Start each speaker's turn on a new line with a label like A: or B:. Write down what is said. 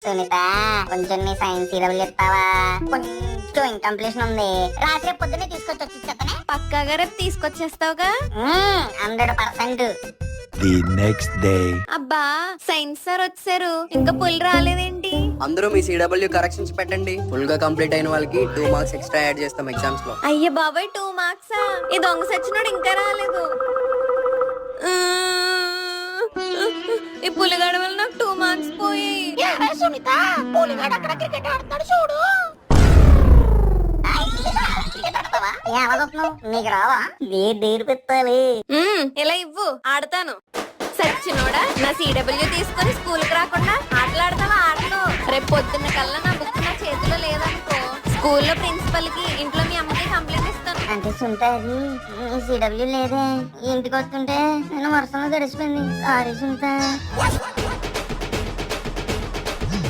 A: సునీత కొంచెం నీ science CW చెప్తావా? కొంచెం ఇన్కంప్లీషన్ ఉంది. రాత్రి పొద్దున్నే తీసుకొచ్చి వచ్చేస్తానే.
B: పక్కాగా రేపు తీసుకొచ్చేస్తావుగా?
A: 100%.
C: The next day.
B: అబ్బా సైన్స్ సార్ వచ్చారు, ఇంకా పుల్ రాలేదేంటి?
D: అందరూ మీ సిడబ్ల్యూ కరెక్షన్స్ పెట్టండి. ఫుల్ గా కంప్లీట్ అయిన వాళ్ళకి 2 మార్క్స్ ఎక్స్ట్రా యాడ్ చేస్తాం ఎగ్జామ్స్ లో.
B: అయ్య బాబాయ్ 2 మార్క్సా? ఈ దొంగ సచ్చినోడు ఇంకా రాలేదు. ఈ పులిగాడ వల్ల నాకు 2 మార్క్స్ పోయి.
A: సునీత పులిగాడు అక్కడ క్రికెట్ ఆడుతున్నాడు చూడు. నీకు రావా? దేరు పెట్టాలి.
B: ఇలా ఇవ్వు, ఆడతాను. సచ్చినోడా, నా సిడబ్ల్యూ తీసుకొని స్కూల్ కి రాకుండా ఆటలాడతావా ఆటలు? రేపు పొద్దున్న కల్లా నా బుక్ నా చేతిలో లేదనుకో, స్కూల్లో ప్రిన్సిపల్ కి, ఇంట్లో మీ అమ్మకి కంప్లైంట్ ఇస్తాను.
A: అంటే సునీత అది సిడబ్ల్యూ లేదే. ఇంటికి వస్తుంటే నేను వర్షంలో గడిచిపోయింది. సారీ సునీత.